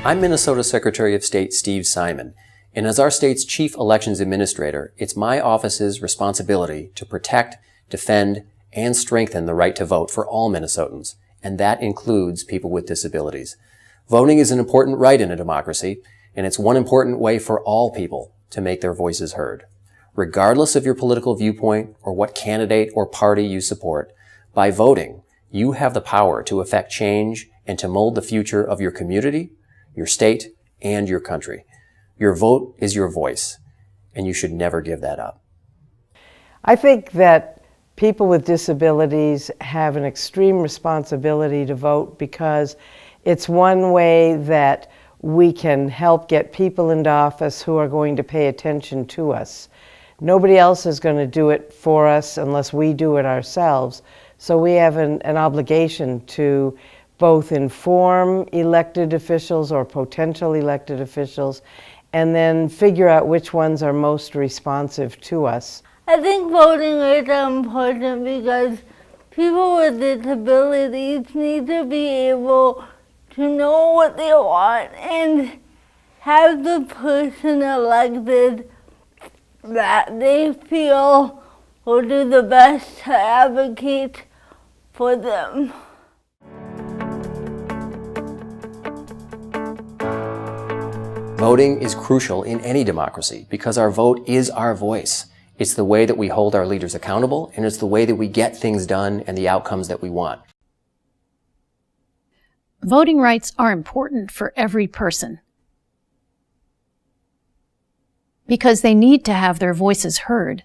I'm Minnesota Secretary of State Steve Simon, and as our state's Chief Elections Administrator, it's my office's responsibility to protect, defend, and strengthen the right to vote for all Minnesotans, and that includes people with disabilities. Voting is an important right in a democracy, and it's one important way for all people to make their voices heard. Regardless of your political viewpoint or what candidate or party you support, by voting, you have the power to effect change and to mold the future of your community, your state, and your country. Your vote is your voice, and you should never give that up. I think that people with disabilities have an extreme responsibility to vote because it's one way that we can help get people into office who are going to pay attention to us. Nobody else is going to do it for us unless we do it ourselves. So we have an obligation to both inform elected officials or potential elected officials and then figure out which ones are most responsive to us. I think voting is important because people with disabilities need to be able to know what they want and have the person elected that they feel will do the best to advocate for them. Voting is crucial in any democracy because our vote is our voice. It's the way that we hold our leaders accountable, and it's the way that we get things done and the outcomes that we want. Voting rights are important for every person because they need to have their voices heard.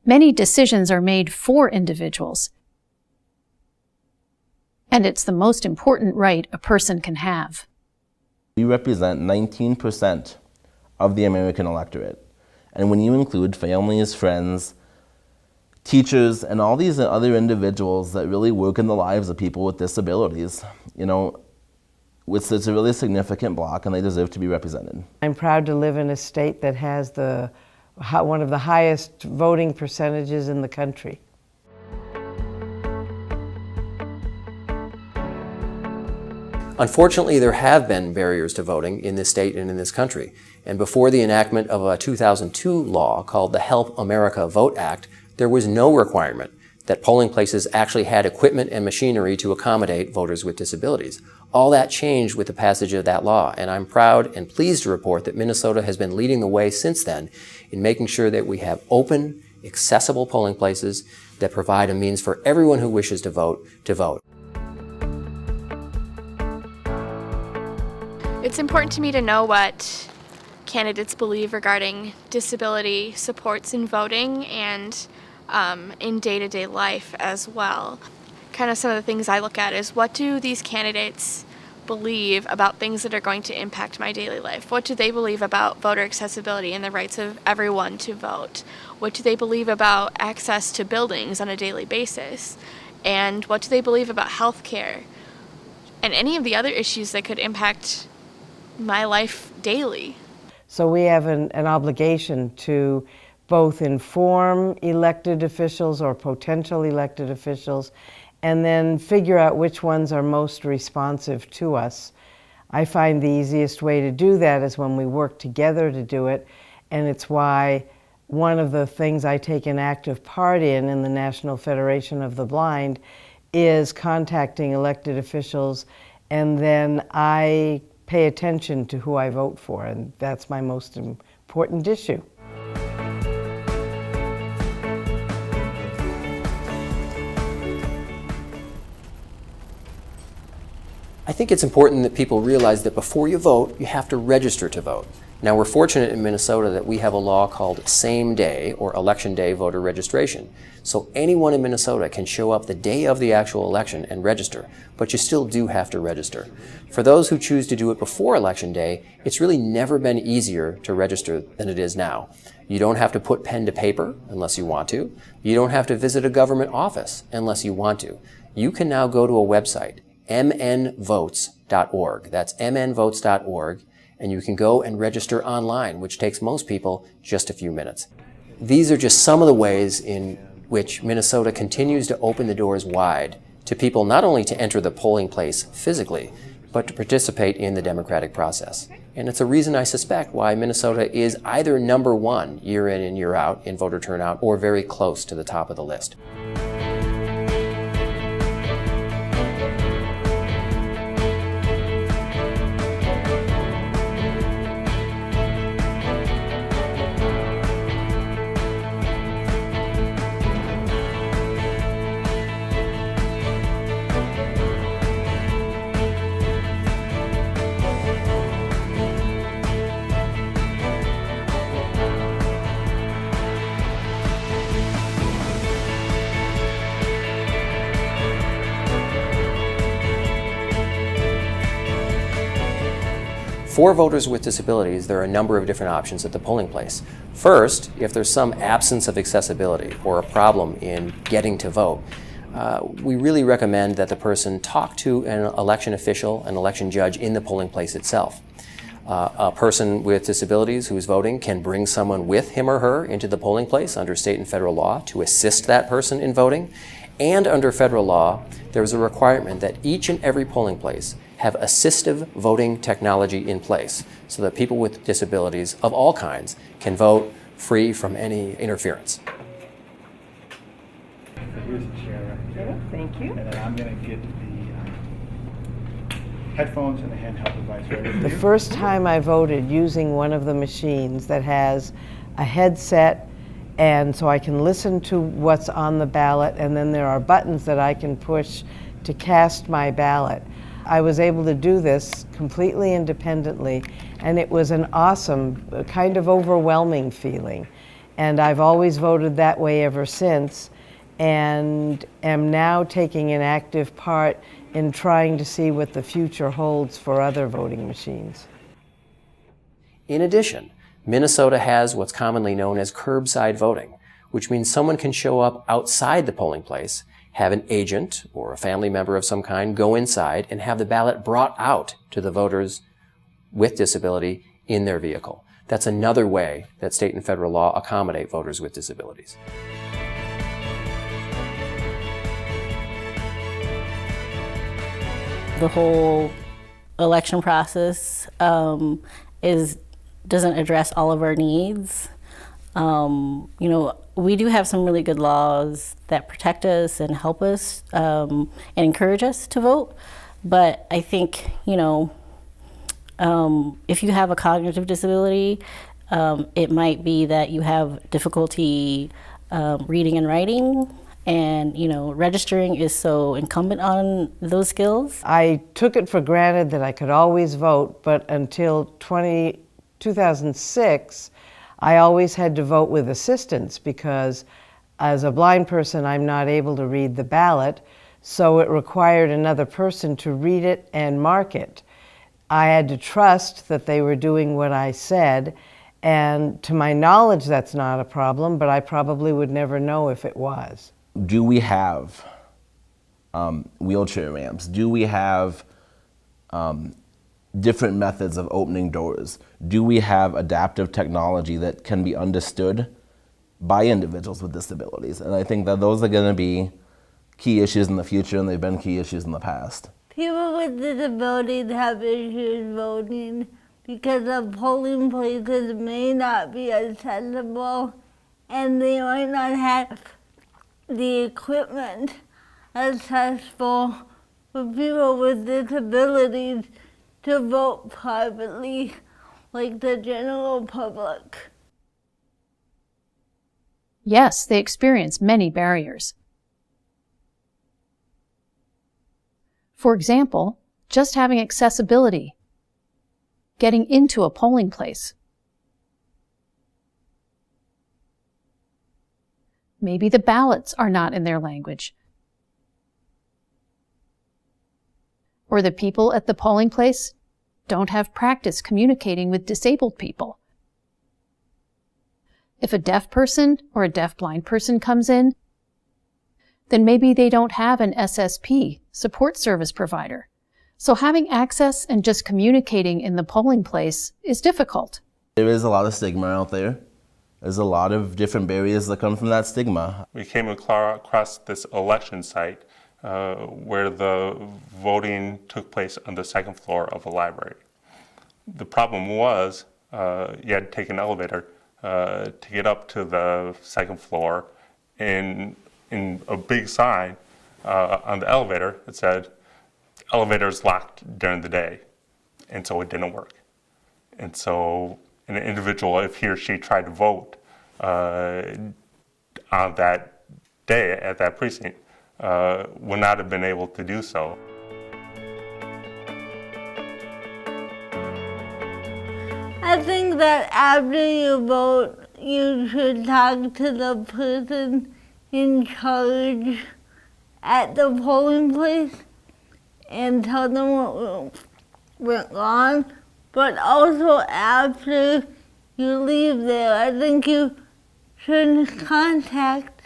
Many decisions are made for individuals, and it's the most important right a person can have. We represent 19% of the American electorate. And when you include families, friends, teachers, and all these other individuals that really work in the lives of people with disabilities, it's a really significant block and they deserve to be represented. I'm proud to live in a state that has one of the highest voting percentages in the country. Unfortunately, there have been barriers to voting in this state and in this country. And before the enactment of a 2002 law called the Help America Vote Act, there was no requirement that polling places actually had equipment and machinery to accommodate voters with disabilities. All that changed with the passage of that law, and I'm proud and pleased to report that Minnesota has been leading the way since then in making sure that we have open, accessible polling places that provide a means for everyone who wishes to vote to vote. It's important to me to know what candidates believe regarding disability supports in voting and in day-to-day life as well. Kind of some of the things I look at is what do these candidates believe about things that are going to impact my daily life? What do they believe about voter accessibility and the rights of everyone to vote? What do they believe about access to buildings on a daily basis? And what do they believe about health care? And any of the other issues that could impact my life daily. So we have an obligation to both inform elected officials or potential elected officials and then figure out which ones are most responsive to us. I find the easiest way to do that is when we work together to do it, and it's why one of the things I take an active part in the National Federation of the Blind is contacting elected officials, and then I pay attention to who I vote for, and that's my most important issue. I think it's important that people realize that before you vote, you have to register to vote. Now, we're fortunate in Minnesota that we have a law called same-day or election day voter registration. So anyone in Minnesota can show up the day of the actual election and register, but you still do have to register. For those who choose to do it before Election Day, it's really never been easier to register than it is now. You don't have to put pen to paper unless you want to. You don't have to visit a government office unless you want to. You can now go to a website, mnvotes.org. That's mnvotes.org. And you can go and register online, which takes most people just a few minutes. These are just some of the ways in which Minnesota continues to open the doors wide to people not only to enter the polling place physically, but to participate in the democratic process. And it's a reason I suspect why Minnesota is either number one year in and year out in voter turnout or very close to the top of the list. For voters with disabilities, there are a number of different options at the polling place. First, if there's some absence of accessibility or a problem in getting to vote, we really recommend that the person talk to an election official, an election judge in the polling place itself. A person with disabilities who's voting can bring someone with him or her into the polling place under state and federal law to assist that person in voting. And under federal law, there's a requirement that each and every polling place have assistive voting technology in place so that people with disabilities of all kinds can vote free from any interference. So here's a chair right here. Thank you. And then I'm going to get the headphones and the handheld device ready for The you. first time I voted using one of the machines that has a headset, and so I can listen to what's on the ballot, and then there are buttons that I can push to cast my ballot. I was able to do this completely independently, and it was an awesome, kind of overwhelming feeling. And I've always voted that way ever since, and am now taking an active part in trying to see what the future holds for other voting machines. In addition, Minnesota has what's commonly known as curbside voting, which means someone can show up outside the polling place, have an agent or a family member of some kind go inside and have the ballot brought out to the voters with disability in their vehicle. That's another way that state and federal law accommodate voters with disabilities. The whole election process doesn't address all of our needs. We do have some really good laws that protect us and help us and encourage us to vote. But I think, if you have a cognitive disability, it might be that you have difficulty reading and writing, and registering is so incumbent on those skills. I took it for granted that I could always vote, but until 2006, I always had to vote with assistance because as a blind person, I'm not able to read the ballot, so it required another person to read it and mark it. I had to trust that they were doing what I said, and to my knowledge, that's not a problem, but I probably would never know if it was. Do we have wheelchair ramps? Do we have different methods of opening doors? Do we have adaptive technology that can be understood by individuals with disabilities? And I think that those are going to be key issues in the future, and they've been key issues in the past. People with disabilities have issues voting because the polling places may not be accessible and they might not have the equipment accessible for people with disabilities to vote privately like the general public. Yes, they experience many barriers. For example, just having accessibility, getting into a polling place. Maybe the ballots are not in their language. Or the people at the polling place don't have practice communicating with disabled people. If a deaf person or a deaf-blind person comes in, then maybe they don't have an SSP, support service provider. So having access and just communicating in the polling place is difficult. There is a lot of stigma out there. There's a lot of different barriers that come from that stigma. We came across this election site where the voting took place on the second floor of a library. The problem was you had to take an elevator to get up to the second floor. In a big sign on the elevator, it said, "Elevator's locked during the day," and so it didn't work. And so an individual, if he or she tried to vote on that day at that precinct, would not have been able to do so. I think that after you vote, you should talk to the person in charge at the polling place and tell them what went wrong. But also after you leave there, I think you should contact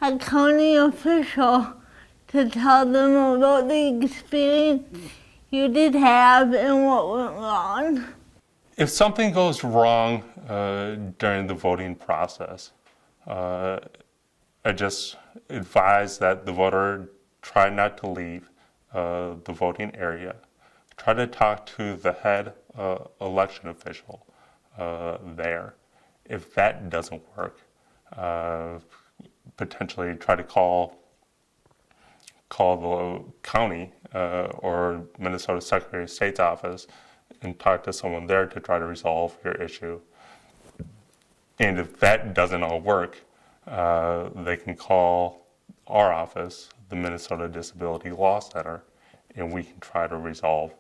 a county official to tell them about the experience you did have and what went wrong. If something goes wrong during the voting process, I just advise that the voter try not to leave the voting area. Try to talk to the head election official there. If that doesn't work, potentially try to call the county or Minnesota Secretary of State's office and talk to someone there to try to resolve your issue. And if that doesn't all work, they can call our office, the Minnesota Disability Law Center, and we can try to resolve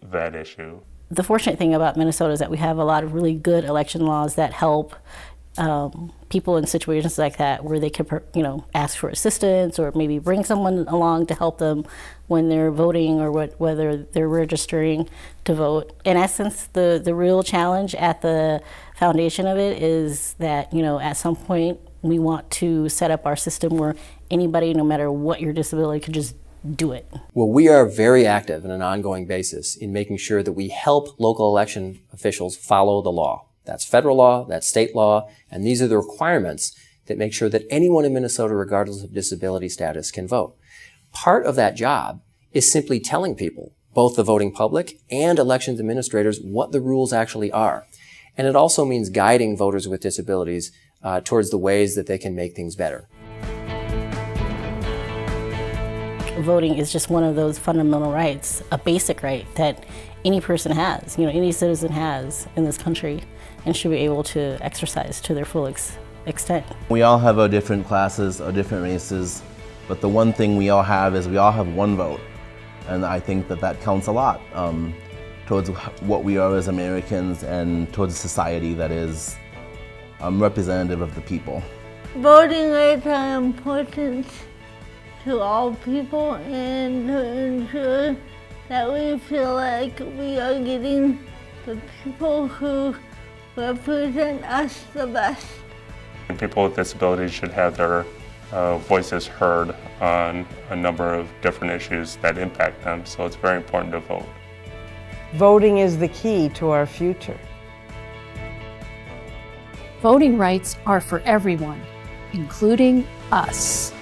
that issue. The fortunate thing about Minnesota is that we have a lot of really good election laws that help people in situations like that, where they can, ask for assistance or maybe bring someone along to help them when they're voting or whether they're registering to vote. In essence, the real challenge at the foundation of it is that, at some point we want to set up our system where anybody, no matter what your disability, could just do it. Well, we are very active on an ongoing basis in making sure that we help local election officials follow the law. That's federal law, that's state law, and these are the requirements that make sure that anyone in Minnesota, regardless of disability status, can vote. Part of that job is simply telling people, both the voting public and elections administrators, what the rules actually are. And it also means guiding voters with disabilities towards the ways that they can make things better. Voting is just one of those fundamental rights, a basic right that any person has, any citizen has in this country, and should be able to exercise to their full extent. We all have our different classes, our different races, but the one thing we all have is we all have one vote. And I think that counts a lot towards what we are as Americans and towards a society that is representative of the people. Voting rights are important to all people, and to ensure that we feel like we are getting the people who represent us the best. People with disabilities should have their voices heard on a number of different issues that impact them, so it's very important to vote. Voting is the key to our future. Voting rights are for everyone, including us.